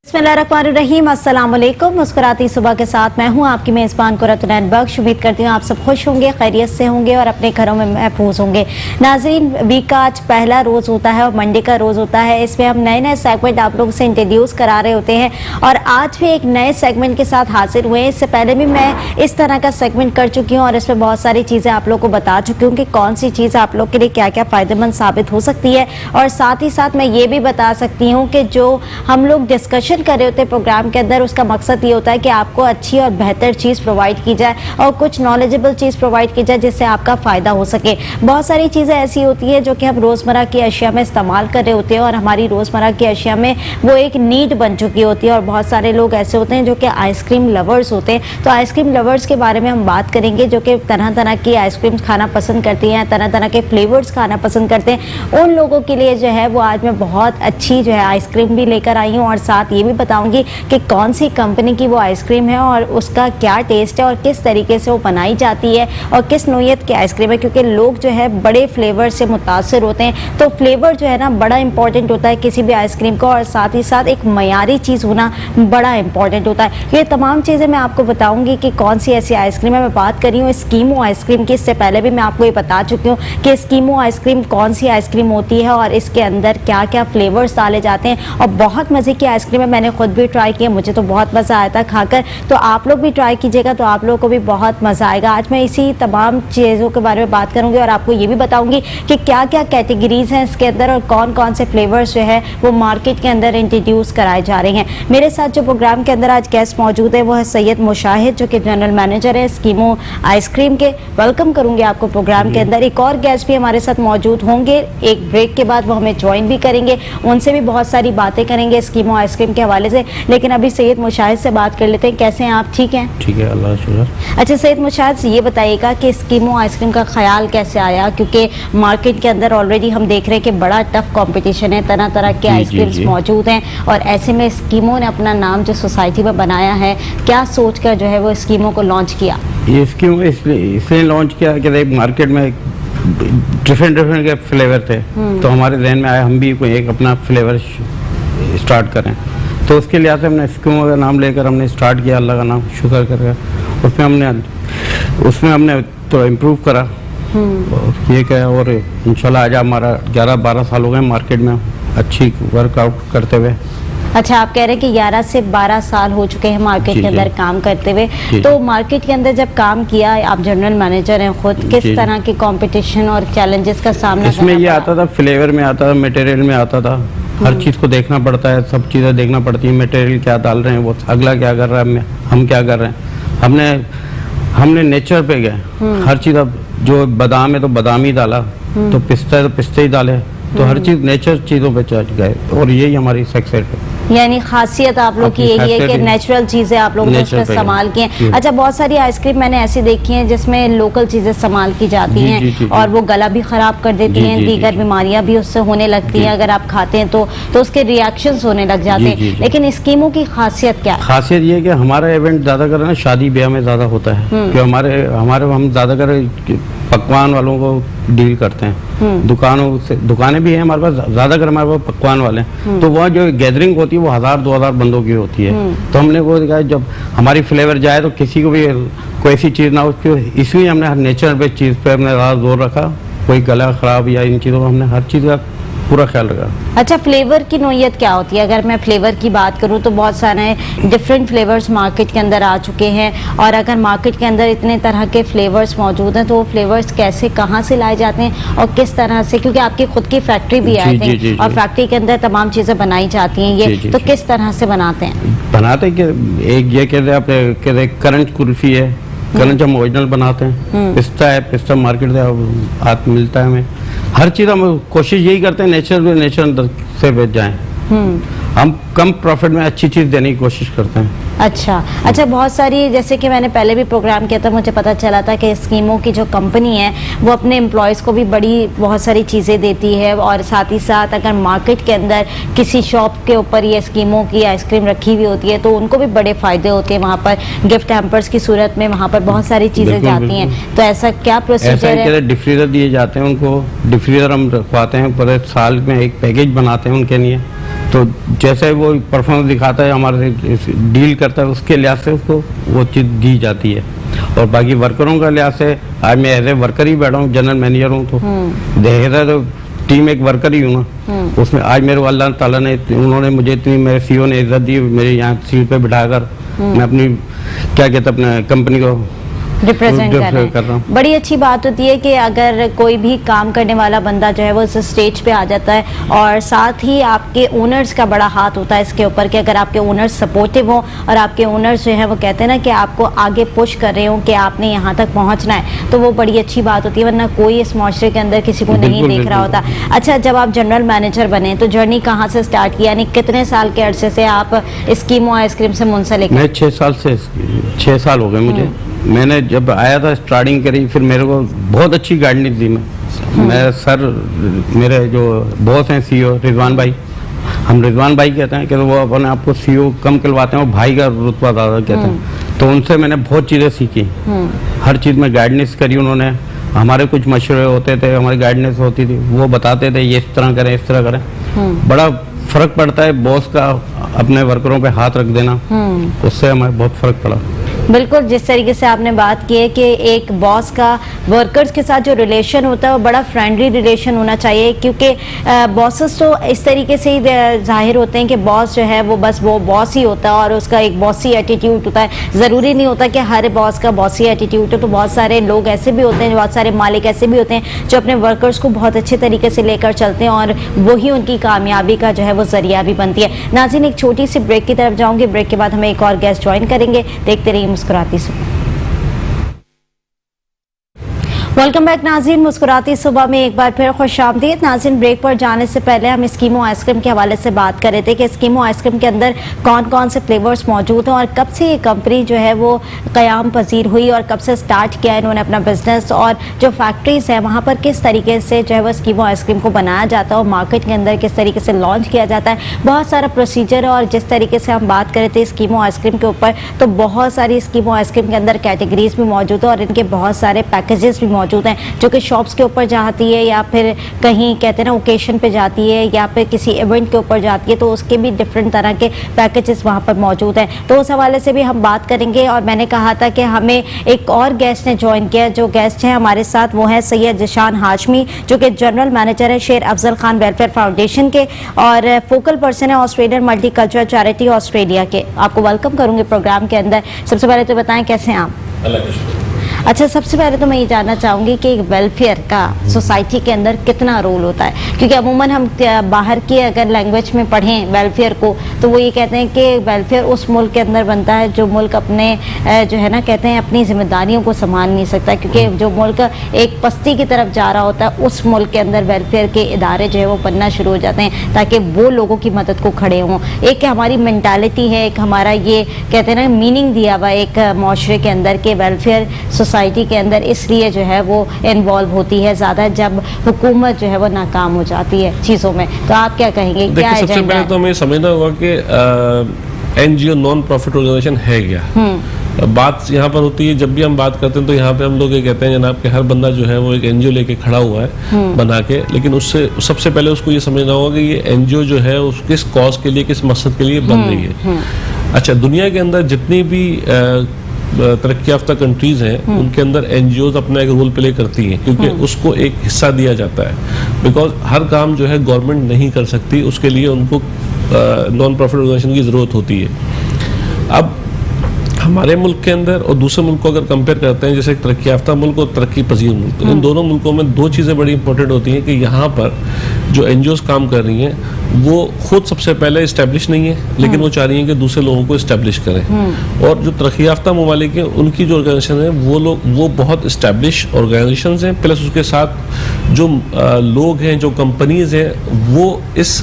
बिस्मिल्लाहिर्रहमानिर्रहीम, अस्सलाम वालेकुम। मुस्कुराती सुबह के साथ मैं हूं आपकी मेज़बान कुरतुनैन बख्श। उम्मीद करती हूं आप सब खुश होंगे, खैरियत से होंगे और अपने घरों में महफूज होंगे। नाज़रीन, वीक का आज पहला रोज़ होता है और मंडे का रोज़ होता है। इसमें हम नए नए सेगमेंट आप लोगों से इंट्रोड्यूस करा रहे होते हैं और आज भी एक नए सेगमेंट के साथ हाजिर हुए हैं। इससे पहले भी मैं इस तरह का सेगमेंट कर चुकी हूँ और इसमें बहुत सारी चीज़ें आप लोग को बता चुकी हूँ कि कौन सी चीज़ आप लोग के लिए क्या क्या फ़ायदेमंद साबित हो सकती है। और साथ ही साथ मैं ये भी बता सकती हूँ कि जो हम लोग डिस्कशन कर रहे होते हैं प्रोग्राम के अंदर, उसका मकसद ये होता है कि आपको अच्छी और बेहतर चीज़ प्रोवाइड की जाए और कुछ नॉलेजेबल चीज़ प्रोवाइड की जाए जिससे आपका फ़ायदा हो सके। बहुत सारी चीज़ें ऐसी होती है जो कि हम रोज़मर्रा की अशिया में इस्तेमाल कर रहे होते हैं और हमारी रोज़मर्रा की अशिया में वो एक नीड बन चुकी होती है। और बहुत सारे लोग ऐसे होते हैं जो कि आइसक्रीम लवर्स होते हैं। तो आइसक्रीम लवर्स के बारे में हम बात करेंगे जो कि तरह तरह की आइसक्रीम खाना पसंद करती हैं, तरह तरह के फ्लेवर्स खाना पसंद करते हैं। उन लोगों के लिए जो है वो आज मैं बहुत अच्छी जो है आइसक्रीम भी लेकर आई हूँ और साथ ये भी बताऊँगी कि कौन सी कंपनी की वो आइसक्रीम है और उसका क्या टेस्ट है और किस तरीके से वो बनाई जाती है और किस नोयत की आइसक्रीम है। क्योंकि लोग जो है बड़े फ्लेवर से मुतासर होते हैं, तो फ्लेवर जो है ना बड़ा इंपॉर्टेंट होता है किसी भी आइसक्रीम को, और साथ ही साथ एक मयारी चीज़ होना बड़ा इंपॉर्टेंट होता है। ये तमाम चीज़ें मैं आपको बताऊंगी कि कौन सी ऐसी आइसक्रीम है। मैं बात कर रही हूँ स्कीमो आइसक्रीम की। इससे पहले भी मैं आपको ये बता चुकी हूँ कि स्कीमो आइसक्रीम कौन सी आइसक्रीम होती है और इसके अंदर क्या क्या फ्लेवर्स डाले जाते हैं। और बहुत मज़े की आइसक्रीम है, मैंने खुद भी ट्राई किया, मुझे तो बहुत मज़ा आया था खाकर। तो आप लोग भी ट्राई कीजिएगा तो आप लोगों को भी बहुत मज़ा आएगा। आज मैं इसी तमाम चीज़ों के बारे में बात करूंगी और आपको ये भी बताऊंगी कि क्या क्या कैटेगरीज हैं इसके अंदर और कौन कौन से फ्लेवर्स जो है वो मार्केट के अंदर इंट्रोड्यूस कराए जा रहे हैं। मेरे साथ जो प्रोग्राम के अंदर आज गेस्ट मौजूद है वो है सैयद मुशाहिद, जो कि जनरल मैनेजर है स्कीमो आइसक्रीम के। वेलकम करूंगी आपको प्रोग्राम के अंदर। एक और गेस्ट भी हमारे साथ मौजूद होंगे, एक ब्रेक के बाद वो हमें ज्वाइन भी करेंगे, उनसे भी बहुत सारी बातें करेंगे स्कीमो आइसक्रीम के हवाले से। लेकिन अभी सैयद मुशाहिद से बात कर लेते हैं। कैसे हैं आप? ठीक हैं? ठीक है, अल्लाह का शुक्र। अच्छा सैयद मुशाहिद, ये बताइएगा कि स्कीमो आइसक्रीम का ख्याल कैसे आया? क्योंकि मार्केट के अंदर ऑलरेडी हम देख रहे हैं कि बड़ा टफ कंपटीशन है, तरह तरह के आइसक्रीम्स मौजूद हैं और ऐसे में स्कीमो ने अपना नाम जो सोसाइटी में बनाया है, क्या सोचकर जो है वो स्कीमो को लॉन्च किया? ये स्कीम इसलिए लॉन्च किया कि मार्केट में डिफरेंट के फ्लेवर थे, तो हमारे जहन में आया हम भी कोई एक अपना फ्लेवर स्टार्ट करें। तो उसके लिए हमने स्कीमो का नाम लेकर हमने स्टार्ट किया, अल्लाह का नाम शुक्र करके। उसमें हमने थोड़ा इम्प्रूव करा और ये क्या, और इंशाल्लाह आज हमारा 11-12 साल हो गए मार्केट में अच्छी वर्कआउट करते हुए। अच्छा, आप कह रहे हैं कि 11 से 12 साल हो चुके हैं मार्केट के अंदर काम करते हुए। तो मार्केट के अंदर जब काम किया, आप जनरल मैनेजर हैं खुद, किस तरह के कंपटीशन और चैलेंजेस का सामना? इसमें ये आता था, फ्लेवर में आता था, मटेरियल में आता था, हर चीज़ को देखना पड़ता है, सब चीज़ें देखना पड़ती है। मटेरियल क्या डाल रहे हैं, वो अगला क्या कर रहा है, हम क्या कर रहे हैं। हमने नेचर पे गए, हर चीज़। अब जो बादाम है तो बादाम ही डाला, तो पिस्ता है तो पिस्ते ही डाले, तो हर चीज़ नेचर चीज़ों पे चढ़ गए और यही हमारी सक्सेस है। यानी खासियत आप लोग की यही है कि नेचुरल चीजें आप लोग ने उसमें इस्तेमाल की हैं। अच्छा, बहुत सारी आइसक्रीम मैंने ऐसी देखी हैं जिसमें लोकल चीजें इस्तेमाल की जाती हैं और वो गला भी खराब कर देती हैं, दीगर बीमारियां भी उससे होने लगती हैं अगर आप खाते हैं तो उसके रिएक्शंस होने लग जाते हैं। लेकिन स्कीमों की खासियत क्या है? खासियत ये है कि हमारा इवेंट ज्यादा कर ना शादी ब्याह में ज्यादा होता है, कि हमारे हम ज्यादा कर पकवान वालों को डील करते हैं। दुकानें भी हैं हमारे पास, ज्यादातर हमारे पास पकवान वाले हैं। तो वह जो गैदरिंग होती है वो 1000-2000 बंदों की होती है। तो हमने वो देखा जब हमारी फ्लेवर जाए तो किसी को भी कोई ऐसी चीज़ ना हो, इसलिए हमने नेचर पे चीज़ पे हमने ज़्यादा जोर रखा। कोई गला खराब या इन चीज़ों का हमने हर चीज़ का पूरा ख्याल रखा। अच्छा, फ्लेवर की नोयत क्या होती है? अगर मैं फ्लेवर की बात करूं तो बहुत सारे डिफरेंट फ्लेवर्स मार्केट के अंदर आ चुके हैं और अगर मार्केट के अंदर इतने तरह के फ्लेवर्स मौजूद हैं तो वो फ्लेवर्स कैसे, कहां से लाए जाते हैं और किस तरह से? क्योंकि आपकी खुद की फैक्ट्री भी है और फैक्ट्री के अंदर तमाम चीजें बनाई जाती हैं। ये तो किस तरह से बनाते हैं? बनाते कि एक ये कहते हैं करंट कुल्फी है, करंट हम ओरिजिनल बनाते हैं। पिस्ता है, पिस्ता मार्केट से हाथ मिलता है हमें। हर चीज़ हम कोशिश यही करते हैं नेचर से बेच जाएं। हम कम प्रॉफिट में अच्छी चीज़ देने की कोशिश करते हैं। अच्छा, बहुत सारी, जैसे कि मैंने पहले भी प्रोग्राम किया था, मुझे पता चला था कि स्कीमों की जो कंपनी है वो अपने एम्प्लॉयज़ को भी बहुत सारी चीज़ें देती है और साथ ही साथ अगर मार्केट के अंदर किसी शॉप के ऊपर ये स्कीमों की आइसक्रीम रखी हुई होती है तो उनको भी बड़े फ़ायदे होते हैं। वहाँ पर गिफ्ट हैम्पर्स की सूरत में वहाँ पर बहुत सारी चीज़ें जाती हैं। तो ऐसा क्या प्रोसीजर है? डिफ्रीज़र दिए जाते हैं उनको, डिफ्रीज़र हम रखवाते हैं, पूरे साल में एक पैकेज बनाते हैं उनके लिए। तो जैसे वो परफॉर्मेंस दिखाता है, हमारे डील करता है, उसके लिहाज से उसको वो चीज़ दी जाती है। और बाकी वर्करों का लिहाज से आज मैं एज ए वर्कर ही बैठा हूँ, जनरल मैनेजर हूँ, तो देखा तो टीम एक वर्कर ही हूँ ना। उसमें आज मेरे को अल्लाह ताला ने, उन्होंने मुझे इतनी, मेरे सीईओ ने इज्जत दी, मेरे यहाँ सीट पे बिठाकर मैं अपनी क्या कहते हैं अपने कंपनी को रिप्रेजेंट कर रहे कर रहा हूँ। हैं। बड़ी अच्छी बात होती है कि अगर कोई भी काम करने वाला बंदा जो है वो इस स्टेज पे आ जाता है, और साथ ही आपके ओनर्स का बड़ा हाथ होता है इसके ऊपर कि अगर आपके ओनर्स सपोर्टिव हो और आपके ओनर्स जो है वो कहते हैं ना कि आपको आगे पुश कर रहे हो कि आपने यहाँ तक पहुँचना है, तो वो बड़ी अच्छी बात होती है, वरना कोई इस माशरे के अंदर किसी को नहीं देख रहा होता। अच्छा, जब आप जनरल मैनेजर बने तो जर्नी कहाँ से स्टार्ट की, यानी कितने साल के अरसे से आप स्कीमो आइसक्रीम से मुंसलिक? मैं 6 साल हो गए मुझे। मैंने जब आया था स्टार्टिंग करी, फिर मेरे को बहुत अच्छी गाइडेंस दी। मैं सर, मेरे जो बॉस हैं सीईओ रिजवान भाई, हम रिजवान भाई कहते हैं कि वो अपने आप को सीईओ कम कहलवाते हैं, वो भाई का रुतबा ज़्यादा कहते हैं। तो उनसे मैंने बहुत चीज़ें सीखी, हर चीज़ में गाइडेंस करी उन्होंने। हमारे कुछ मशवरे होते थे, हमारी गाइडेंस होती थी, वो बताते थे ये इस तरह करें, इस तरह करें। बड़ा फर्क पड़ता है बॉस का अपने वर्करों पे हाथ रख देना, उससे हमें बहुत फर्क पड़ा। बिल्कुल, जिस तरीके से आपने बात की है कि एक बॉस का वर्कर्स के साथ जो रिलेशन होता है वो बड़ा फ्रेंडली रिलेशन होना चाहिए, क्योंकि बॉसेस तो इस तरीके से ही जाहिर होते हैं कि बॉस जो है वो बस वो बॉस ही होता है और उसका एक बॉसी एटीट्यूड होता है। ज़रूरी नहीं होता कि हर बॉस का बॉसी एटीट्यूड हो, तो बहुत सारे लोग ऐसे भी होते हैं, बहुत सारे मालिक ऐसे भी होते हैं जो अपने वर्कर्स को बहुत अच्छे तरीके से लेकर चलते हैं, और वही उनकी कामयाबी का जो है वो जरिया भी बनती है। नाज़रीन, एक छोटी सी ब्रेक की तरफ जाऊँगी, ब्रेक के बाद हमें एक और गेस्ट ज्वाइन करेंगे। देखते रहिए मुस्कुराती सुबह। वेलकम बैक नाज़रीन, मुस्कुराती सुबह में एक बार फिर खुशामदीद। नाज़रीन, ब्रेक पर जाने से पहले हम स्कीमो आइसक्रीम के हवाले से बात कर रहे थे कि स्कीमो आइसक्रीम के अंदर कौन कौन से फ्लेवर्स मौजूद हैं और कब से ये कंपनी जो है वो क़याम पजीर हुई और कब से स्टार्ट किया इन्होंने अपना बिजनेस, और जो फैक्ट्रीज़ हैं वहाँ पर किस तरीके से जो है वो स्कीमो आइसक्रीम को बनाया जाता है और मार्केट के अंदर किस तरीके से लॉन्च किया जाता है। बहुत सारा प्रोसीजर है, और जिस तरीके से हम बात कर रहे थे स्कीमो आइसक्रीम के ऊपर, तो बहुत सारी स्कीमो आइसक्रीम के अंदर कैटेगरीज भी मौजूद है और इनके बहुत सारे पैकेजेस भी मौजूद हैं, जो कि शॉप्स के ऊपर जाती है या फिर कहीं कहते हैं ना ओकेशन पे जाती है या फिर किसी इवेंट के ऊपर जाती है, तो उसके भी डिफरेंट तरह के पैकेजेस वहाँ पर मौजूद हैं। तो उस हवाले से भी हम बात करेंगे। और मैंने कहा था कि हमें एक और गेस्ट ने ज्वाइन किया, जो गेस्ट हैं हमारे साथ वो है सैयद जिशान हाशमी, जो कि जनरल मैनेजर है शेर अफजल खान वेलफेयर फाउंडेशन के और फोकल पर्सन है Australian multi cultural charity Australia के। आपको वेलकम करूँगी प्रोग्राम के अंदर। सबसे पहले तो बताएं कैसे हैं आप? अच्छा, सबसे पहले तो मैं ये जानना चाहूँगी कि वेलफेयर का सोसाइटी के अंदर कितना रोल होता है, क्योंकि अमूमन हम बाहर की अगर लैंग्वेज में पढ़ें वेलफेयर को तो वो ये कहते हैं कि वेलफेयर उस मुल्क के अंदर बनता है जो मुल्क अपने जो है ना कहते हैं अपनी जिम्मेदारियों को संभाल नहीं सकता, क्योंकि जो मुल्क एक पस्ती की तरफ जा रहा होता है उस मुल्क के अंदर वेलफेयर के इदारे जो है वो बनना शुरू हो जाते हैं ताकि वो लोगों की मदद को खड़े हों। एक हमारी मेंटालिटी है, एक हमारा ये कहते हैं ना मीनिंग दिया हुआ एक माशरे के अंदर के वेलफेयर सोसाइटी के अंदर इसलिए जो है वो इन्वॉल्व होती है ज़्यादा जब हुकूमत जो है वो नाकाम हो जाती है चीज़ों में। तो आप क्या कहेंगे, क्या देखिए, सबसे पहले तो हमें समझना होगा कि एनजीओ नॉन प्रॉफिट ऑर्गेनाइजेशन है क्या। बात यहाँ पर होती है, जब भी हम बात करते हैं तो यहाँ पे हम लोग ये कहते हैं जनाब कि हर बंदा जो है वो एक एनजीओ लेके खड़ा हुआ है बना के, लेकिन उससे सबसे पहले उसको ये समझना होगा कि ये एनजीओ जो है उस किस कॉज के लिए, किस मकसद के लिए बन रही है। अच्छा, दुनिया के अंदर जितनी भी तरक्की याफ्ता कंट्रीज हैं उनके अंदर एनजीओज अपना एक रोल प्ले करती हैं, क्योंकि उसको एक हिस्सा दिया जाता है। बिकॉज हर काम जो है गवर्नमेंट नहीं कर सकती, उसके लिए उनको नॉन प्रॉफिट ऑर्गेनाइजेशन की ज़रूरत होती है। अब हमारे मुल्क के अंदर और दूसरे मुल्क को अगर कंपेयर करते हैं, जैसे एक तरक्की याफ्ता मुल्क और तरक्की पजीर मुल्क, तो इन दोनों मुल्कों में दो चीज़ें बड़ी इंपॉर्टेंट होती हैं कि यहाँ पर जो एनजीओज काम कर रही हैं वो खुद सबसे पहले इस्टेब्लिश नहीं है, लेकिन वो चाह रही हैं कि दूसरे लोगों को इस्टेब्लिश करें। और जो तरक्की याफ्ता ममालिक हैं उनकी जो ऑर्गेनाइजेशन है वो बहुत इस्टेब्लिश ऑर्गेनाइजेशन हैं, प्लस उसके साथ जो लोग हैं, जो कंपनीज हैं, वो इस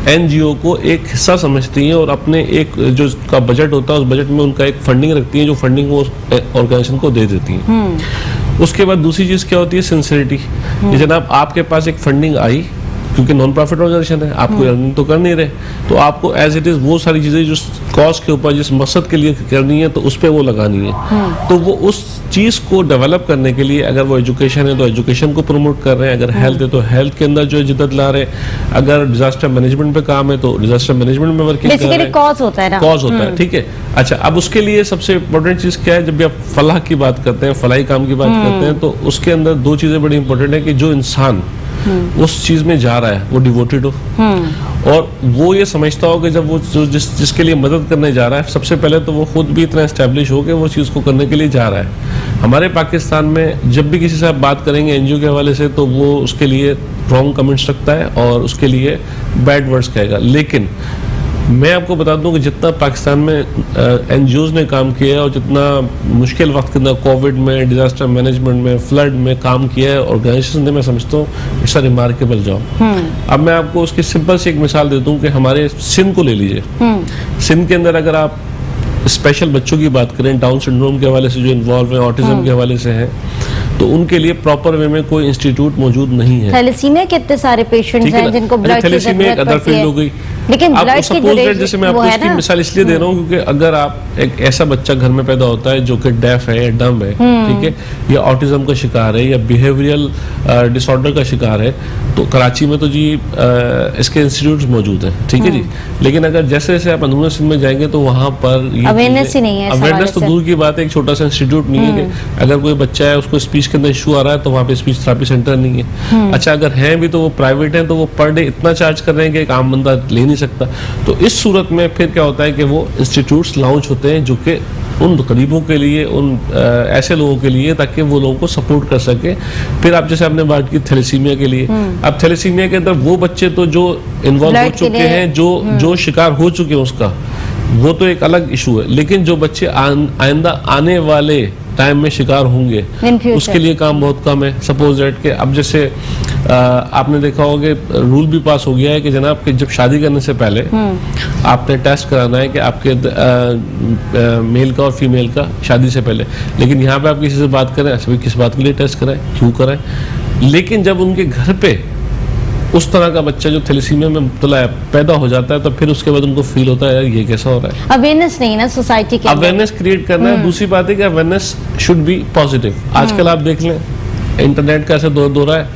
एनजीओ को एक हिस्सा समझती हैं और अपने एक जो का बजट होता है उस बजट में उनका एक फंडिंग रखती हैं, जो फंडिंग वो ऑर्गेनाइजेशन को दे देती हैं। उसके बाद दूसरी चीज़ क्या होती है, सिंसियरिटी। जनाब आपके पास एक फंडिंग आई क्योंकि नॉन प्रॉफिट ऑर्गेनाइजेशन है, आप कोई अर्निंग तो कर नहीं रहे, तो आपको एज इट इज वो सारी चीजें जो कॉज के ऊपर जिस मकसद के लिए करनी है तो उस पर वो लगानी है। तो वो उस चीज को डेवलप करने के लिए अगर वो एजुकेशन है तो एजुकेशन को प्रमोट कर रहे हैं, अगर हेल्थ है तो हेल्थ के अंदर जो है जिद्दत ला रहे हैं, अगर डिजास्टर मैनेजमेंट पे काम है तो डिजास्टर मैनेजमेंट में वर्किंग कर रहे बेसिकली हैं। कॉज होता है ना, कॉज होता है, ठीक है। अच्छा, अब उसके लिए सबसे इम्पोर्टेंट चीज क्या है, जब भी आप फलाह की बात करते हैं, फलाही काम की बात करते हैं, तो उसके अंदर दो चीजें बड़ी इंपॉर्टेंट है कि जो इंसान उस चीज में जा रहा है वो डिवोटेड हो, और वो ये समझता हो कि जब वो जिसके लिए मदद करने जा रहा है, सबसे पहले तो वो खुद भी इतना एस्टेब्लिश हो कि वो चीज़ को करने के लिए जा रहा है। हमारे पाकिस्तान में जब भी किसी से आप बात करेंगे एनजीओ के हवाले से तो वो उसके लिए रॉन्ग कमेंट्स रखता है और उसके लिए बैड वर्ड्स कहेगा। लेकिन मैं आपको बता दूं कि जितना पाकिस्तान में एनजीओज ने काम किया है और जितना मुश्किल वक्त के अंदर कोविड में, डिजास्टर मैनेजमेंट में, फ्लड में काम किया है ऑर्गेनाइजेशन ने, मैं समझता हूँ इट्स अ रिमार्केबल जॉब। अब मैं आपको उसकी सिंपल सी एक मिसाल देता हूँ कि हमारे सिंध को ले लीजिए। सिंध के अंदर अगर आप स्पेशल बच्चों की बात करें, डाउन सिंड्रोम के हवाले से जो इन्वॉल्व है, ऑटिज्म के हवाले से हैं, तो उनके लिए प्रॉपर वे में कोई इंस्टीट्यूट मौजूद नहीं है। थैलेसीमिया के इतने सारे पेशेंट्स हैं जिनको ब्लड की थैलेसीमिया एक जरूरत अदर पड़ती फील्ड हो है, गई। लेकिन आप ब्लड की सपोज दैट, जैसे मैं आपको इसकी मिसाल इसलिए दे रहा हूँ क्योंकि अगर आप एक ऐसा बच्चा घर में पैदा होता है जो कि डेफ है या डम है, ठीक है, या ऑटिज्म का शिकार है या बिहेवियरल डिसऑर्डर का शिकार है, तो कराची में तो जी इसके इंस्टीट्यूट मौजूद हैं, ठीक है जी। लेकिन अगर जैसे जैसे आप अंदरूनी सिंध में जाएंगे तो वहाँ पर अवेयरनेस ही नहीं है। अवेयरनेस तो दूर की बात है, एक छोटा सा इंस्टीट्यूट नहीं है कि अगर कोई बच्चा है उसको स्पीच के अंदर इशू आ रहा है तो वहाँ पे स्पीच थेरेपी सेंटर नहीं है। अच्छा, अगर है भी तो वो प्राइवेट है, तो वो पर डे इतना चार्ज कर रहे हैं कि एक आम बंदा ले नहीं सकता। तो इस सूरत में फिर क्या होता है कि वो इंस्टीट्यूट्स लॉन्च होते हैं जो कि उन गरीबों के लिए, उन ऐसे लोगों के लिए, ताकि वो लोगों को सपोर्ट कर सके। फिर आप जैसे आपने बात की थैलेसीमिया के लिए, अब थैलेसीमिया के अंदर वो बच्चे तो जो इन्वॉल्व हो चुके हैं, जो शिकार हो चुके हैं उसका, वो तो एक अलग इशू है। लेकिन जो बच्चे आइंदा आने वाले टाइम में शिकार होंगे उसके लिए काम बहुत कम है। सपोज दैट के अब जैसे आपने देखा होगा कि रूल भी पास हो गया है कि जनाब कि जब शादी करने से पहले आपने टेस्ट कराना है कि आपके मेल का और फीमेल का शादी से पहले। लेकिन यहाँ पे आप किसी से बात करें, अच्छा किस बात के लिए टेस्ट कराएं, क्यों कराएं? लेकिन जब उनके घर पे उस तरह का बच्चा जो थैलेसीमिया में मुब्तला है पैदा हो जाता है तो फिर उसके बाद उनको फील होता है यार ये कैसा हो रहा है। अवेयरनेस नहीं ना सोसाइटी के, अवेयरनेस क्रिएट करना है। दूसरी बात है कि अवेयरनेस शुड बी पॉजिटिव। आजकल आप देख लें इंटरनेट का ऐसा दौर है,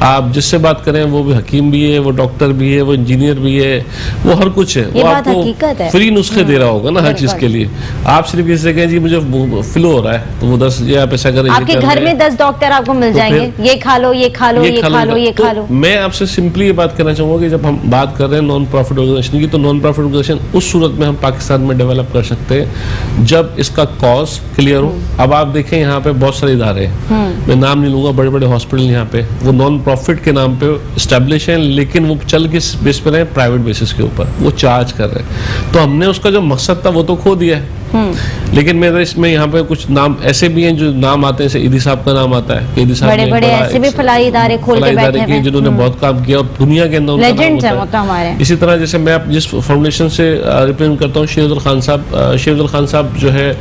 आप जिससे बात करें वो भी हकीम भी है, वो डॉक्टर भी है, वो इंजीनियर भी है, वो हर कुछ है। ये वो बात हकीकत है। फ्री नुस्खे दे रहा होगा ना हर चीज के लिए। आप सिर्फ किसी से कहें जी मुझे फ्लो हो रहा है तो वो 10 ये आप ऐसा करें, आपके घर में 10 डॉक्टर आपको मिल जाएंगे, ये खा लो, ये खा लो, ये खा लो, ये खा लो। मैं आपसे सिंपली ये बात करना चाहूंगा कि जब हम बात कर रहे हैं नॉन प्रॉफिट ऑर्गेनाइजेशन की, तो नॉन प्रॉफिट ऑर्गेनाइजेशन उस सूरत में हम पाकिस्तान में डेवलप कर सकते हैं जब इसका कॉज क्लियर हो। अब आप देखें यहाँ पे बहुत सारे इदारे हैं, मैं नाम नहीं लूंगा, बड़े बड़े हॉस्पिटल यहाँ पे वो नॉन प्रॉफिट के नाम पे एस्टेब्लिश हैं, लेकिन वो चल किस बेस पे रहे, प्राइवेट बेसिस के ऊपर वो चार्ज कर रहे हैं। तो हमने उसका जो मकसद था वो तो खो दिया है। लेकिन मेरा इसमें यहाँ पे कुछ नाम ऐसे भी हैं जो नाम आते हैं, जैसे ईदी साहब का नाम आता है। ईदी साहब बड़े-बड़े ऐसे भी फलाही इदारे खोल के बैठे हैं जिन्होंने बहुत काम किया और दुनिया के अंदर लेजेंड्स हैं वो तो हमारे। इसी तरह जैसे मैं आप जिस फाउंडेशन से रिप्रेजेंट करता हूँ, शेख अफजल खान साहब जो है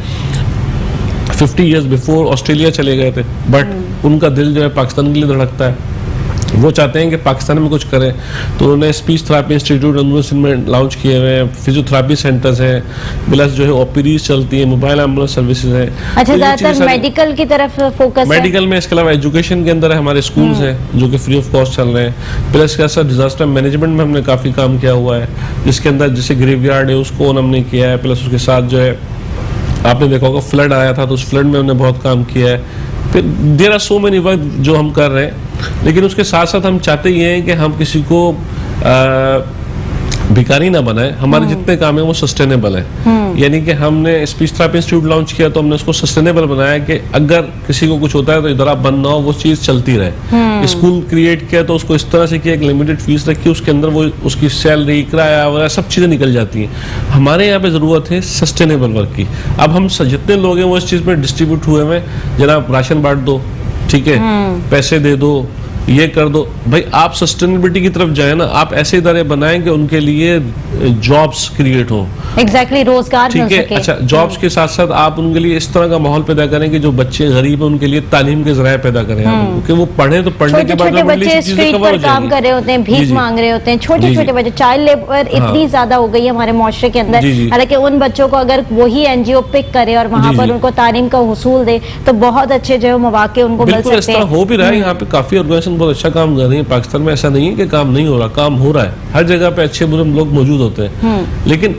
50 इयर्स बिफोर ऑस्ट्रेलिया चले गए थे, बट उनका दिल जो है पाकिस्तान के लिए धड़कता है। वो चाहते हैं कि पाकिस्तान में कुछ करें, तो उन्होंने स्पीच थेरेपी इंस्टीट्यूट अंदरूनी में लॉन्च किए हुए हैं, फिजियोथेरेपी सेंटर्स हैं, प्लस जो है ओपीडीज चलती है, मोबाइल एम्बुलेंस सर्विसेज हैं। अच्छा, ज्यादातर मेडिकल की तरफ फोकस है। मेडिकल में इसके अलावा एजुकेशन के अंदर हमारे स्कूल्स हैं जो कि फ्री ऑफ कॉस्ट चल रहे हैं। प्लस कैसा डिजास्टर मैनेजमेंट में हमने काफ़ी काम किया हुआ है, जिसके अंदर जैसे ग्रेवयार्ड है उसको हमने किया है। प्लस उसके साथ जो है आपने देखा होगा फ्लड आया था तो उस फ्लड में हमने बहुत काम किया है। फिर there are so many work जो हम कर रहे हैं, लेकिन उसके साथ साथ हम चाहते ये हैं कि हम किसी को भिखारी ना बनाए। हमारे जितने काम है वो सस्टेनेबल है। यानी कि हमने स्पीच थेरेपी इंस्टीट्यूट लॉन्च किया तो हमने उसको सस्टेनेबल बनाया कि अगर किसी को कुछ होता है तो इधर आप बंद ना हो, वो चीज चलती रहे। स्कूल क्रिएट किया तो उसको इस तरह से किया, एक लिमिटेड फीस रखी, उसके अंदर वो उसकी सैलरी, किराया वगैरह सब चीजें निकल जाती हैं। हमारे यहाँ पे जरूरत है सस्टेनेबल वर्क की। अब हम जितने लोग हैं वो इस चीज में डिस्ट्रीब्यूट हुए हैं, जनाब राशन बांट दो, ठीक है, पैसे दे दो, ये कर दो। भाई आप सस्टेनेबिलिटी की तरफ जाए ना, आप ऐसे इदारे बनाएं कि उनके लिए जॉब्स क्रिएट हो। एग्जैक्टली, रोजगार मिल ठीक है, सके। अच्छा, जॉब्स के साथ साथ आप उनके लिए इस तरह का माहौल पैदा करें कि जो बच्चे गरीब हैं उनके लिए तालीम के जराए पैदा करें आप, कि वो पढ़े, तो पढ़ने के बाद छोटे automatically बच्चे चीजें स्ट्रीट cover पर हो काम जाएंगी। कर रहे होते हैं, जी, भीख जी। मांग रहे होते हैं, छोटे जी, छोटे जी। बच्चे। चाइल्ड लेबर इतनी ज्यादा हो गई है हमारे मुआशरे के अंदर। जी, जी। हालांकि उन बच्चों को अगर वही एनजीओ पिक करे और वहां जी, पर जी। उनको तालीम का हुसूल दे तो बहुत अच्छे जो है मौके उनको मिल बिल्कुल इस सकते तरह हैं। हो भी रहा है। यहाँ पे काफी ऑर्गेनाइजेशन बहुत अच्छा काम कर रही है पाकिस्तान में। ऐसा नहीं है कि काम नहीं हो रहा, काम हो रहा है। हर जगह पे अच्छे बुरे लोग मौजूद होते हैं, लेकिन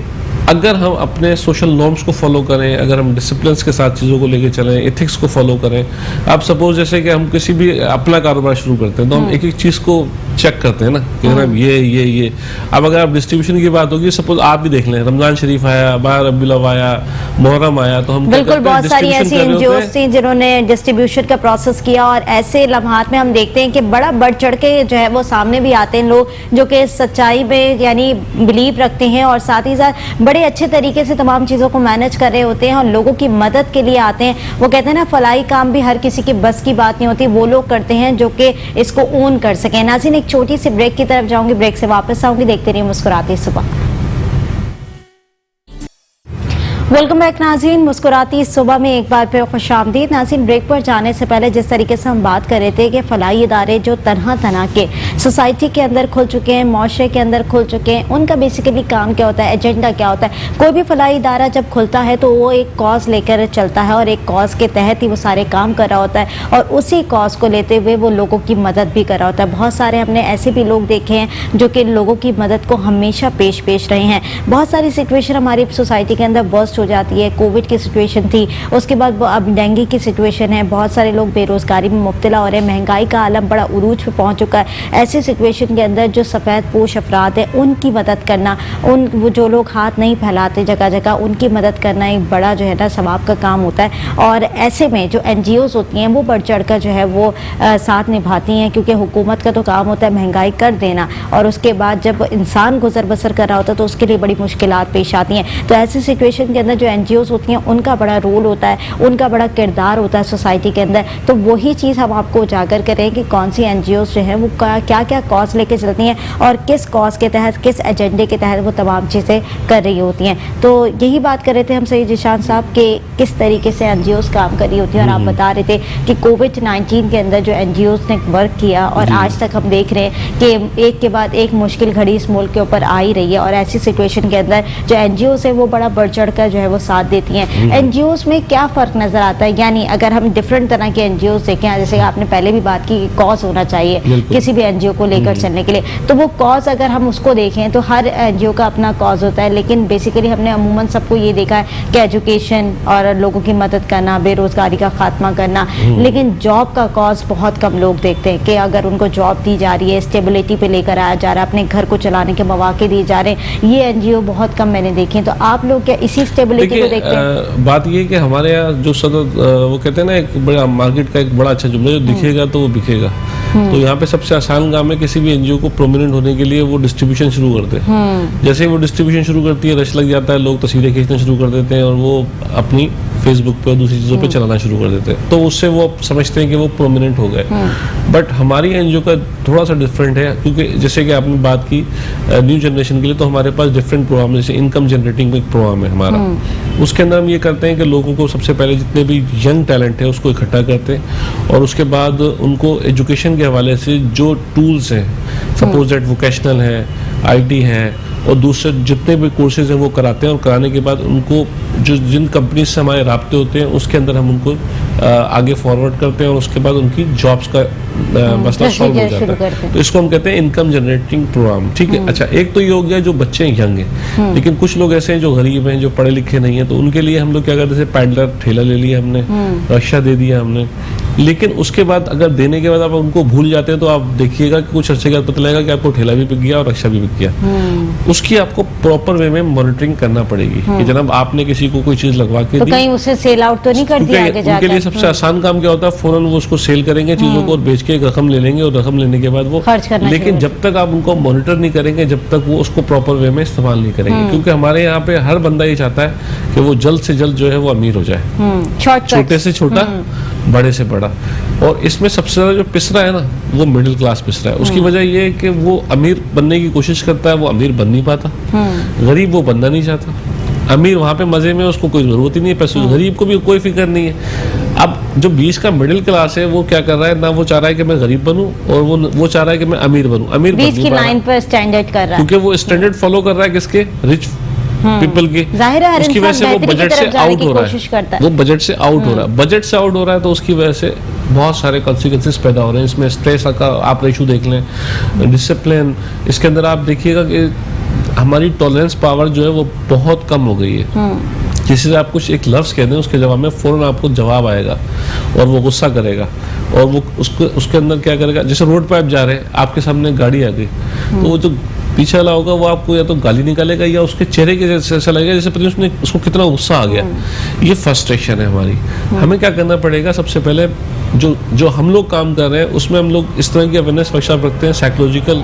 अगर हम अपने सोशल नॉर्म्स को फॉलो करें, अगर हम डिसिप्लिन के साथ चीज़ों को लेके चलें, एथिक्स को फॉलो करें। आप सपोज जैसे कि हम किसी भी अपना कारोबार शुरू करते हैं तो हम एक एक चीज़ को चेक करते हैं ना कि जनाब ये। अब अगर आप डिस्ट्रीब्यूशन की बात होगी, सपोज आप भी देख लें, रमजान शरीफ आया, बाहर रबीउल अव्वल आया, मुहर्रम आया, तो हम क्या बिल्कुल करते हैं, बहुत सारी ऐसी distribution कर रहे एनजीओ होते हैं। थी जिन्होंने डिस्ट्रीब्यूशन का प्रोसेस किया और ऐसे लम्हात में हम देखते हैं कि बड़ा बढ़ चढ़ के जो है वो सामने भी आते हैं लोग जो कि सच्चाई में यानी बिलीव रखते हैं और साथ ही साथ बड़े अच्छे तरीके से तमाम चीज़ों को मैनेज कर रहे होते हैं और लोगों की मदद के लिए आते हैं। वो कहते हैं ना, फलाई काम भी हर किसी की बस की बात नहीं होती, वो लोग करते हैं जो कि इसको ओन कर सकें। नाज़रीन, एक छोटी सी ब्रेक की तरफ जाऊंगी, ब्रेक से वापस आऊंगी। देखते रहिए मुस्कुराती सुबह। वेलकम बैक नाज़रीन, मुस्कुराती सुबह में एक बार फिर खुशामदीद। नाज़रीन, ब्रेक पर जाने से पहले जिस तरीके से हम बात कर रहे थे कि फलाई इदारे जो तरह के सोसाइटी के अंदर खुल चुके हैं, माशरे के अंदर खुल चुके हैं, उनका बेसिकली काम क्या होता है, एजेंडा क्या होता है। कोई भी फलाई इदारा जब खुलता है तो वो एक कॉज लेकर चलता है और एक कॉज के तहत ही वो सारे काम कर रहा होता है और उसी कॉज को लेते हुए वो लोगों की मदद भी कर रहा होता है। बहुत सारे हमने ऐसे भी लोग देखे हैं जो कि लोगों की मदद को हमेशा पेश रहे हैं। बहुत सारी सिचुएशन हमारी सोसाइटी के अंदर बर्स्ट हो जाती है। कोविड की सिचुएशन थी, उसके बाद अब डेंगू की सिचुएशन है, बहुत सारे लोग बेरोजगारी में मुब्तला हो रहे हैं, महंगाई का आलम बड़ा उरूज पे पहुंच चुका है। ऐसी सिचुएशन के अंदर जो सफ़ेद पोश अफराद है उनकी मदद करना, वो जो लोग हाथ नहीं फैलाते जगह जगह, उनकी मदद करना एक बड़ा जो है ना सवाब का काम होता है। और ऐसे में जो NGOs होती हैं वो बढ़ चढ़ कर जो है वो साथ निभाती हैं, क्योंकि हुकूमत का तो काम होता है महंगाई कर देना और उसके बाद जब इंसान गुजर बसर कर रहा होता है तो उसके लिए बड़ी मुश्किलात पेश आती हैं। तो ऐसी सिचुएशन के अंदर जो NGOs होती हैं उनका बड़ा रोल होता है, उनका बड़ा किरदार होता है सोसाइटी के अंदर। तो वही चीज़ हम आपको उजागर करें कि कौन सी NGOs जो है वो क्या क्या कॉज लेके चलती हैं और किस कॉज के तहत, किस एजेंडे के तहत वो तमाम चीज़ें कर रही होती हैं। तो यही बात कर रहे थे हम सईद ज़ीशान साहब कि किस तरीके से NGOs काम कर रही होती हैं और आप बता रहे थे कि कोविड-19 के अंदर जो NGOs ने वर्क किया और आज तक हम देख रहे हैं कि एक के बाद एक मुश्किल घड़ी इस मुल्क के ऊपर आ ही रही है और ऐसी सिचुएशन के अंदर जो NGOs है वो बड़ा बढ़ चढ़ कर जो है वो साथ देती हैं। NGOs में क्या फ़र्क नज़र आता है, यानी अगर हम डिफरेंट तरह के NGOs देखें, जैसे आपने पहले भी बात की कि कॉज होना चाहिए किसी भी NGO को लेकर चलने के लिए, तो वो कॉज अगर हम उसको देखें तो हर NGO का अपना कॉज होता है, लेकिन बेसिकली हमने अमूमन सबको ये देखा है कि एजुकेशन और लोगों की मदद करना, बेरोजगारी का खात्मा करना, लेकिन जॉब का कॉज बहुत कम लोग देखते हैं कि अगर उनको जॉब दी जा रही है, स्टेबिलिटी पे लेकर आया जा रहा है, अपने घर को चलाने के मौके दिए जा रहे हैं, ये NGO बहुत कम मैंने देखे हैं। तो आप लोग क्या इसी स्टेबिलिटी को देखते हैं? बात ये है कि हमारे यहाँ जो वो कहते हैं ना, एक बड़ा मार्केट का एक बड़ा अच्छा जुमला, जो दिखेगा तो वो बिकेगा। तो यहाँ पे सबसे आसान काम है किसी भी NGO को प्रोमिनेंट होने के लिए वो डिस्ट्रीब्यूशन शुरू करते हैं। जैसे वो डिस्ट्रीब्यूशन शुरू करती है, रश लग जाता है, लोग तस्वीरें खींचना शुरू कर देते हैं और वो अपनी फेसबुक पे और दूसरी चीज़ों पे चलाना शुरू कर देते हैं, तो उससे वो समझते हैं कि वो प्रोमिनेंट हो गए। बट हमारी NGO का थोड़ा सा डिफरेंट है, क्योंकि जैसे कि आपने बात की न्यू जनरेशन के लिए, तो हमारे पास डिफरेंट प्रोग्राम, जैसे इनकम जनरेटिंग एक प्रोग्राम है हमारा। उसके अंदर हम ये करते हैं कि लोगों को सबसे पहले जितने भी यंग टैलेंट है उसको इकट्ठा करते हैं और उसके बाद उनको एजुकेशन के हवाले से जो टूल्स हैं, सपोज दैट वोकेशनल है, IT है और दूसरे जितने भी कोर्सेज हैं वो कराते हैं और कराने के बाद उनको जो जिन कंपनी से हमारे राब्ते होते हैं उसके अंदर हम उनको आगे फॉरवर्ड करते हैं और उसके बाद उनकी जॉब्स का मसला सॉल्व हो जाता है। तो इसको हम कहते हैं इनकम जनरेटिंग प्रोग्राम। ठीक है, अच्छा, एक तो ये हो गया जो बच्चे यंग हैं, लेकिन कुछ लोग ऐसे हैं जो गरीब हैं, जो पढ़े लिखे नहीं हैं, तो उनके लिए हम लोग क्या करते हैं, पैडलर ठेला ले लिया हमने, रिक्शा दे दिया हमने, लेकिन उसके बाद अगर देने के बाद आप उनको भूल जाते हैं तो आप देखिएगा कि कुछ अर्से के बाद पता लगेगा कि आपको ठेला भी बिक गया और रिक्शा भी बिक गया। उसकी आपको प्रॉपर वे में मॉनिटरिंग करना पड़ेगी कि जनाब आपने किसी को कोई चीज लगवा के तो कहीं उसे सेल आउट तो नहीं कर दिया आगे जाकर? उनके लिए सबसे आसान काम क्या होता है, फौरन वो उसको सेल करेंगे चीजों को और बेच के एक रकम ले लेंगे और रकम लेने के बाद वो खर्च करना, लेकिन जब तक आप उनको मॉनिटर नहीं करेंगे, जब तक वो उसको प्रॉपर वे में इस्तेमाल नहीं करेंगे, क्योंकि हमारे यहाँ पे हर बंदा ये चाहता है कि वो जल्द से जल्द जो है वो अमीर हो जाए, छोटे से छोटा बड़े से बड़ा। और इसमें सबसे ज़्यादा जो पिस रहा है ना, वो मिडिल क्लास पिस रहा है। उसकी वजह ये है कि वो अमीर बनने की कोशिश करता है, वो अमीर बन नहीं पाता। गरीब वो बनना नहीं चाहता। अमीर वहाँ पे मजे में, उसको कोई जरूरत ही नहीं है पैसों की। गरीब को भी कोई फिक्र नहीं है। अब जो बीच का मिडिल क्लास है, वो क्या कर रहा है ना, वो चाह रहा है कि मैं गरीब बनूं, और वो चाह रहा है कि मैं अमीर बनूं। अमीर बीच की लाइन पर स्टैंडर्ड कर रहा है, क्योंकि वो स्टैंडर्ड फॉलो कर रहा है किसके, रिच पीपल की। जाहिर है हर उसकी वजह इंसान से वो बेहतरी की बजट से तरफ जाने आउट की हो रहा कोशिश है, करता है। वो बजट से आउट हो रहा है। बजट से आउट हो रहा है तो उसकी वजह से बहुत सारे कॉन्सिक्वेंसेस पैदा हो रहे हैं। इसमें स्ट्रेस का आप रेशो देख लें, डिसिप्लिन, इसके अंदर आप देखिएगा कि हमारी टॉलरेंस पावर जो है वो बहुत कम हो गई है। किसी से आप कुछ एक लफ्ज़ कह दें, उसके जवाब में फ़ौरन आपको जवाब आएगा और वो गुस्सा करेगा, और वो उसके अंदर क्या करेगा। जैसे रोड पर आप जा रहे हैं, आपके सामने गाड़ी आ गई, तो वो जो पीछे वाला होगा वो आपको या तो गाली निकालेगा, या उसके चेहरे के जैसे ऐसा लगेगा जैसे पता नहीं उसको कितना गुस्सा आ गया। ये फ्रस्ट्रेशन है हमारी। हमें क्या करना पड़ेगा, सबसे पहले जो हम लोग काम कर रहे हैं उसमें हम लोग इस तरह की अवेयरनेस वर्कशॉप रखते हैं, साइकोलॉजिकल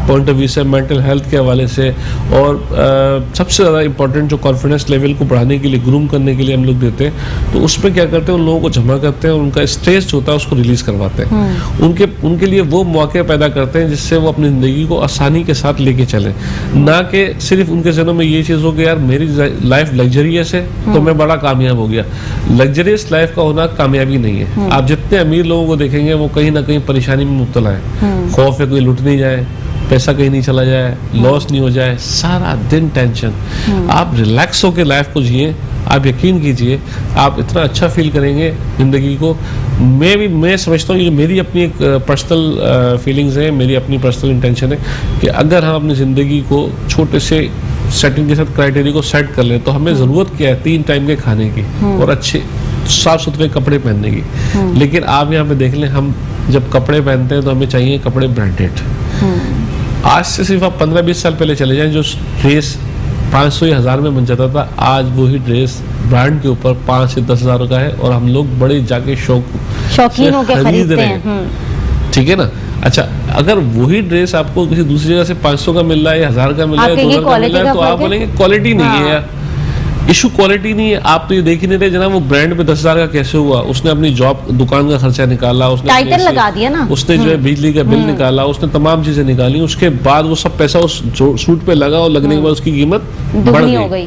पॉइंट ऑफ व्यू से, मेंटल हेल्थ के हवाले से, और सबसे ज़्यादा इंपॉर्टेंट जो कॉन्फिडेंस लेवल को बढ़ाने के लिए, ग्रूम करने के लिए हम लोग देते हैं। तो उसमें क्या करते हैं, उन लोगों को जमा करते हैं, उनका स्ट्रेस जो होता है उसको रिलीज करवाते हैं। उनके लिए वो मौके पैदा करते हैं जिससे वो अपनी ज़िंदगी को आसानी के साथ लेके चलें, ना कि सिर्फ उनके जहनों में ये चीज़ हो कि यार मेरी लाइफ लग्जरियस है तो मैं बड़ा कामयाब हो गया। लग्जरियस लाइफ का होना कामयाबी नहीं है। आप जितने अमीर लोगों को देखेंगे वो कहीं ना कहीं परेशानी में मुब्तला है। खौफ है कोई लुट नहीं जाए, पैसा कहीं नहीं चला जाए, लॉस नहीं हो जाए, सारा दिन टेंशन। आप रिलैक्स होकर लाइफ को जिए, आप यकीन कीजिए आप इतना अच्छा फील करेंगे ज़िंदगी को। मैं समझता हूँ, ये मेरी अपनी एक पर्सनल फीलिंग्स है, मेरी अपनी पर्सनल इंटेंशन है कि अगर हम अपनी ज़िंदगी को छोटे से सेटिंग के साथ क्राइटेरिया को सेट कर लें, तो हमें ज़रूरत क्या है, 3 टाइम के खाने की और अच्छे साफ सुथरे कपड़े पहनने की। लेकिन आप यहाँ पे देख लें, हम जब कपड़े पहनते हैं तो हमें चाहिए कपड़े ब्रांडेड। आज से सिर्फ आप 15-20 साल पहले चले जाएं, जो ड्रेस 500 या 1000 में बन जाता था, आज वही ड्रेस ब्रांड के ऊपर 5 से 10 हज़ार का है, और हम लोग बड़े जाके शौकीन होकर खरीदते हैं। ठीक है ना। अच्छा, अगर वही ड्रेस आपको किसी दूसरी जगह से 500 का मिल रहा है या 1000 का मिल रहा है, 2000 का मिल रहा है, तो आप बोलेंगे क्वालिटी नहीं है यार। इशू क्वालिटी नहीं है, आप तो ये देख ही नहीं रहे जनाब वो ब्रांड पे 10,000 का कैसे हुआ। उसने अपनी जॉब, दुकान का खर्चा निकाला, उसने टाइटल लगा दिया ना, उसने जो है बिजली का बिल निकाला, उसने तमाम चीजें निकाली, उसके बाद वो सब पैसा उस सूट पे लगा, और लगने के बाद उसकी कीमत बढ़ गई।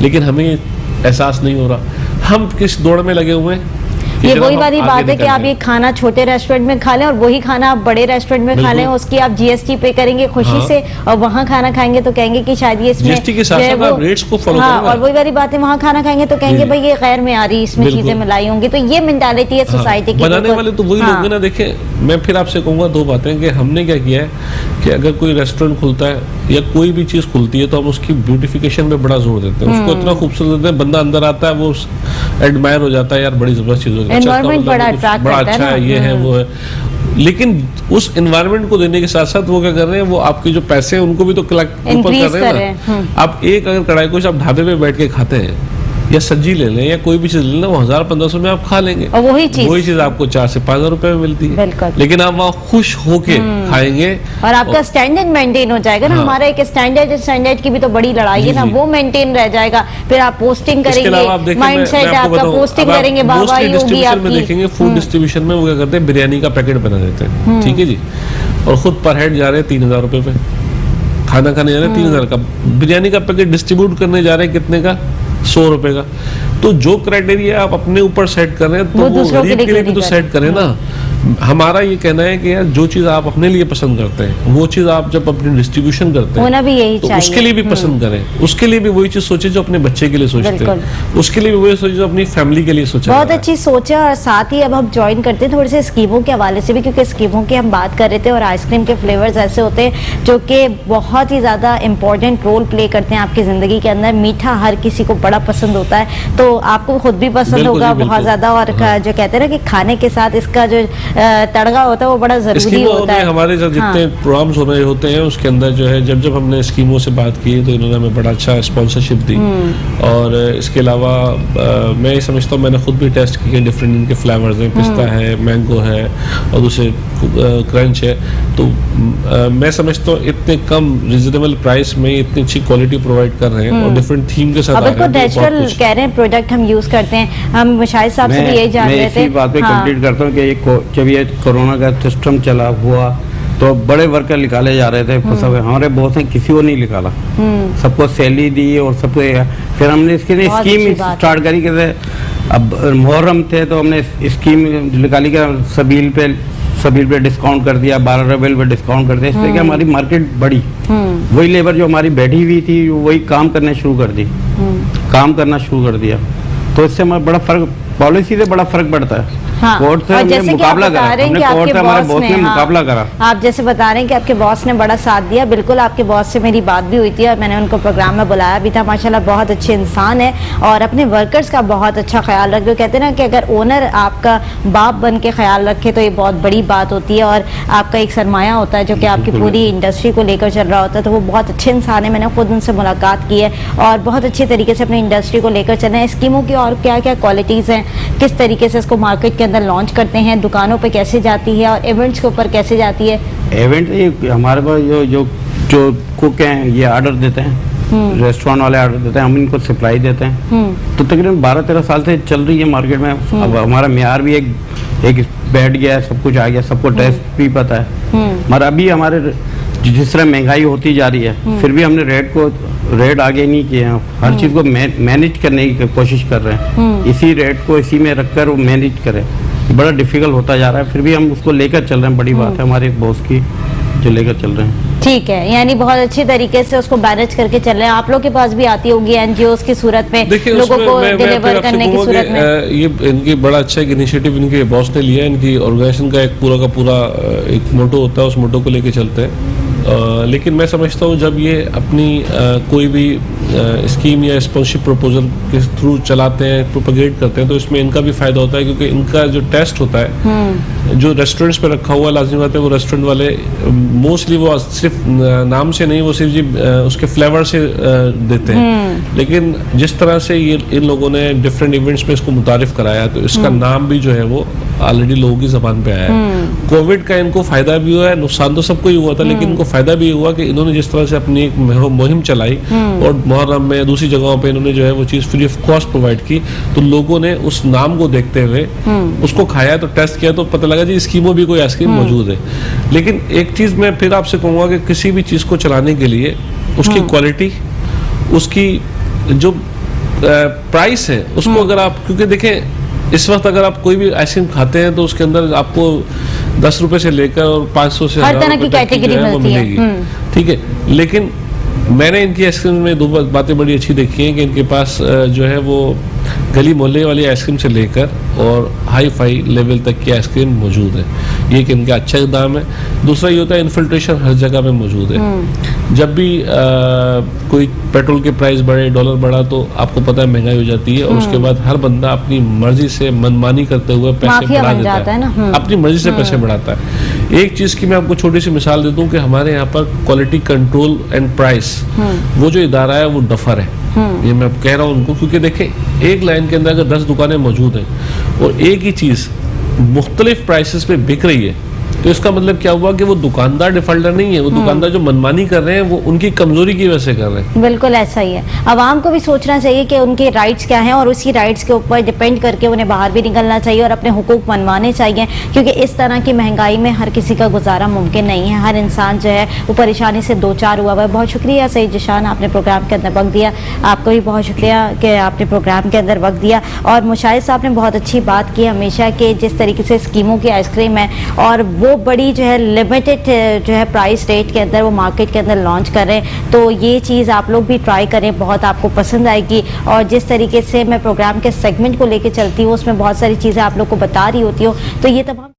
लेकिन हमें एहसास नहीं हो रहा, हम किस दौड़ में लगे हुए हैं। ये वही वाली बात है कि आप ये खाना छोटे रेस्टोरेंट में खा लें और वही खाना आप बड़े रेस्टोरेंट में खा लें, उसकी आप जीएसटी पे करेंगे खुशी से, और वहाँ खाना खाएंगे तो कहेंगे कि शायद ये इसमें जीएसटी के साथ आप रेट्स को फॉलो करेंगे। और वही वाली बात है, वहाँ खाना खाएंगे तो कहेंगे भाई ये गैर मेयारी इसमें चीजें मिलाई होंगी। तो ये मेंटालिटी है सोसाइटी की। बनाने वाले तो वही लोग हैं ना। देखें, मैं फिर आपसे कहूँगा 2 बातें कि हमने क्या किया है कि अगर कोई रेस्टोरेंट खुलता है या कोई भी चीज़ खुलती है तो हम उसकी ब्यूटिफिकेशन पे बड़ा जोर देते हैं, उसको इतना खूबसूरत देते हैं, बंदा अंदर आता है वो एडमायर हो जाता है, यार बड़ी जबरदस्त चीज़ होगी, बड़ा अच्छा है, ये है वो है। लेकिन उस एनवायरनमेंट को देने के साथ साथ वो क्या कर रहे हैं, वो आपके जो पैसे हैं उनको भी तो ऊपर कर रहे हैं ना। आप एक अगर कढ़ाई कुछ आप ढाबे पे बैठ के खाते हैं या सब्जी ले लें या कोई भी चीज ले लें, वो 1000-1500 में आप खा लेंगे, और वही चीज आपको 4 से 5 हज़ार रुपए में मिलती है। लेकिन आप वहाँ खुश होके खाएंगे और आपका स्टैंडर्ड मेंटेन हो जाएगा ना। हमारा एक स्टैंडर्ड की भी तो बड़ी लड़ाई है ना, वो मेंटेन रह जाएगा। फिर आप पोस्टिंग करेंगे, माइंडसेट आपका पोस्टिंग करेंगे, बाबा योगी आपकी। देखेंगे फूड डिस्ट्रीब्यूशन में वो क्या करते हैं, बिरयानी का पैकेट बना देते हैं, ठीक है जी, और खुद पर हेड जा रहे हैं 3000 रुपए पे, खाना खाने जा रहे हैं 3000 का, बिरयानी का पैकेट डिस्ट्रीब्यूट करने जा रहे हैं कितने का, 100 रुपए का। तो जो क्राइटेरिया आप अपने ऊपर सेट कर रहे हैं, तो वो गरीब के लिए भी तो सेट करें ना। हमारा ये कहना है कि यार जो चीज आप अपने लिए पसंद करते हैं, वो चीज आप जब अपनी डिस्ट्रीब्यूशन करते हैं भी यही तो चाहिए। उसके लिए भी पसंद करें, उसके लिए भी वही चीज सोचे जो अपने बच्चे के लिए सोचते हैं, उसके लिए भी वही सोचे जो अपनी फैमिली के लिए सोचे। बहुत अच्छी सोच है। और साथ ही अब हम ज्वाइन करते हैं थोड़े से स्कीमों के हवाले से भी, क्योंकि स्कीमों की हम बात कर रहे थे, और आइसक्रीम के फ्लेवर्स ऐसे होते हैं जो कि बहुत ही ज़्यादा इंपॉर्टेंट रोल प्ले करते हैं आपकी ज़िंदगी के अंदर। मीठा हर किसी को बड़ा पसंद होता है, तो आपको खुद भी पसंद होगा बहुत ज़्यादा। और जो कहते हैं ना कि खाने के साथ इसका जो तड़का होता है वो बड़ा जरूरी स्कीमों होता में है। हमारे साथ जितने प्रोग्राम्स हो रहे होते हैं उसके अंदर जो है जब हमने स्कीमों से बात की तो इन्होंने हमें बड़ा अच्छा स्पॉन्सरशिप दी। और इसके अलावा मैं ये समझता हूँ, मैंने खुद भी टेस्ट किए डिफरेंट इनके फ्लेवर्स हैं, पिस्ता है, मैंगो है और दूसरे क्रंच है। तो मैं समझता हूँ इतने कम रिजनेबल प्राइस में इतनी अच्छी क्वालिटी प्रोवाइड कर रहे हैं और डिफरेंट थीम के साथ अब आ इसको रहे हैं, तो बहुत नेचुरल कुछ- कह रहे हैं प्रोडक्ट हम यूज करते हैं। हम शाहिद साहब से भी यही जान मैं रहे थे। इसी बात पे हाँ। कंप्लीट करता हूँ कि जब ये कोरोना का सिस्टम चला हुआ तो बड़े वर्कर निकाले जा रहे थे फंसा हुए। हमारे बॉस ने किसी को नहीं निकाला, सबको सैलरी दी और सबको। फिर हमने इसके लिए बहुत स्कीम अच्छी बात स्टार्ट करी कि अब मुहर्रम थे तो हमने स्कीम निकाली कि सबील पे डिस्काउंट कर दिया, 12 रबील पे डिस्काउंट कर दिया। इससे कि हमारी मार्केट बढ़ी। वही लेबर जो हमारी बैठी हुई थी वही काम करने शुरू कर दी, काम करना शुरू कर दिया। तो इससे हमारा बड़ा फर्क, पॉलिसी से बड़ा फर्क पड़ता है। हाँ। कोर्ट से और हमने जैसे कि आप मुकाबला बता करा, रहे हैं हमने कि कोर्ट आपके से हमारे बॉस बॉस ने, ने हाँ, मुकाबला करा। आप जैसे बता रहे हैं कि आपके बॉस ने बड़ा साथ दिया। बिल्कुल आपके बॉस से मेरी बात भी हुई थी और मैंने उनको प्रोग्राम में बुलाया भी था। माशाल्लाह बहुत अच्छे इंसान है और अपने वर्कर्स का बहुत अच्छा ख्याल रखते हो। कहते हैं ना कि अगर ओनर आपका बाप बन के ख्याल रखे तो ये बहुत बड़ी बात होती है और आपका एक सरमाया होता है जो कि आपकी बिल्कुल। पूरी इंडस्ट्री को लेकर चल रहा होता है। तो वो बहुत अच्छे इंसान है, मैंने खुद उनसे मुलाकात की है और बहुत अच्छे तरीके से अपनी इंडस्ट्री को लेकर चल रहे हैं। स्कीमों की और क्या क्या क्वालिटीज़ हैं, किस तरीके से इसको मार्केट के अंदर लॉन्च करते हैं, दुकानों पे कैसे जाती है और इवेंट्स के ऊपर कैसे जाती है। इवेंट ये हमारे पास जो कुक हैं ये ऑर्डर देते हैं, रेस्टोरेंट वाले ऑर्डर देते हैं, हम इनको सप्लाई देते हैं। तो तकरीबन 12-13 साल से चल रही है मार्केट में। अब हमारा म्यार भी एक बैठ गया है, सब कुछ आ गया, सबको टेस्ट भी पता है। मगर अभी हमारे जिस तरह महंगाई होती जा रही है फिर भी हमने रेट आगे नहीं किए हैं। हर चीज़ को मैनेज करने की कोशिश कर रहे हैं। इसी रेट को इसी में रखकर वो मैनेज करें, बड़ा डिफिकल्ट होता जा रहा है। फिर भी हम उसको लेकर चल रहे हैं। बड़ी बात है हमारे बॉस की जो लेकर चल रहे हैं। ठीक है, यानी बहुत अच्छी तरीके से उसको मैनेज करके चल रहे हैं। आप लोग के पास भी आती होगी एनजीओ की सूरत में देखिए लोगों उसमें को मैं डिलीवर फिर आपसे करने की कहूँगा सूरत कि, में। ये इनकी बड़ा अच्छा एक इनिशिएटिव इनके बॉस ने लिया है। इनकी ऑर्गेनाइजेशन का एक पूरा का पूरा एक मोटो होता है, उस मोटो को लेके चलते हैं। लेकिन मैं समझता हूँ जब ये अपनी कोई भी स्कीम या स्पॉन्सरशिप प्रपोजल के थ्रू चलाते हैं, प्रोपगेट करते हैं, तो इसमें इनका भी फायदा होता है क्योंकि इनका जो टेस्ट होता है जो रेस्टोरेंट्स पे रखा हुआ, लाजमी बात है वो रेस्टोरेंट वाले मोस्टली वो सिर्फ नाम से नहीं, वो सिर्फ जी उसके फ्लेवर से देते हैं। लेकिन जिस तरह से ये इन लोगों ने डिफरेंट इवेंट्स में इसको मुतारिफ कराया तो इसका नाम भी जो है वो ऑलरेडी लोगों की जबान पे आया है। कोविड का इनको फायदा भी हुआ है, नुकसान तो सबको ही हुआ था, लेकिन इनको फायदा भी हुआ कि इन्होंने जिस तरह से अपनी एक मुहिम चलाई और मुहर्रम में दूसरी जगहों पे इन्होंने जो है वो चीज़ फ्री ऑफ कॉस्ट प्रोवाइड की, तो लोगों ने उस नाम को देखते हुए उसको खाया, तो टेस्ट किया तो पता लगा जी स्कीमों भी कोई आइसक्रीम मौजूद है। लेकिन एक चीज़ मैं फिर आपसे कहूँगा कि किसी भी चीज़ को चलाने के लिए उसकी क्वालिटी, उसकी जो प्राइस है उसको अगर आप, क्योंकि देखें इस वक्त अगर आप कोई भी आइसक्रीम खाते हैं तो उसके अंदर आपको 10 रुपए से लेकर और 500 से हर 1000 तरह की रुपए तक कैटेगरी जो है वो मिलती है। मिलेगी। ठीक है, लेकिन मैंने इनकी आइसक्रीम में दो बातें बड़ी अच्छी देखी हैं कि इनके पास जो है वो गली मोहल्ले वाली आइसक्रीम से लेकर और हाई फाई लेवल तक की आइसक्रीम मौजूद है। ये कि इनका अच्छा दाम है। दूसरा ये होता है इन्फिल्ट्रेशन हर जगह में मौजूद है। जब भी कोई पेट्रोल के प्राइस बढ़े, डॉलर बढ़ा, तो आपको पता है महंगाई हो जाती है और उसके बाद हर बंदा अपनी मर्जी से मनमानी करते हुए पैसे माफिया बढ़ा बन देता जाता है ना। है, अपनी मर्जी से पैसे बढ़ाता है। एक चीज़ की मैं आपको छोटी सी मिसाल दे दूं कि हमारे यहाँ पर क्वालिटी कंट्रोल एंड प्राइस वो जो इदारा है वो डफर है। ये मैं कह रहा हूँ उनको, क्योंकि देखें एक लाइन के अंदर अगर 10 दुकानें मौजूद हैं और एक ही चीज़ मुख्तलिफ प्राइसेस पे बिक रही है, तो इसका मतलब क्या हुआ कि वो दुकानदार डिफॉल्टर नहीं है, वो दुकानदार जो मनमानी कर रहे हैं वो उनकी कमजोरी की वजह से कर रहे हैं। बिल्कुल ऐसा ही है। आवाम को भी सोचना चाहिए कि उनके राइट्स क्या हैं और उसी राइट्स के ऊपर डिपेंड करके उन्हें बाहर भी निकलना चाहिए और अपने हुकूक मनवाने चाहिए, क्योंकि इस तरह की महंगाई में हर किसी का गुजारा मुमकिन नहीं है। हर इंसान जो है वो परेशानी से दो चार हुआ हुआ है। बहुत शुक्रिया सईद जिशान, आपने प्रोग्राम के अंदर वक्त दिया। आपको भी बहुत शुक्रिया कि आपने प्रोग्राम के अंदर वक्त दिया। और मुशाहिद साहब ने बहुत अच्छी बात की हमेशा कि जिस तरीके से स्कीमों की आइसक्रीम है और वो बड़ी जो है लिमिटेड जो है प्राइस रेट के अंदर वो मार्केट के अंदर लॉन्च कर रहे हैं, तो ये चीज़ आप लोग भी ट्राई करें, बहुत आपको पसंद आएगी। और जिस तरीके से मैं प्रोग्राम के सेगमेंट को लेके चलती हूँ उसमें बहुत सारी चीज़ें आप लोग को बता रही होती हूँ, तो ये तमाम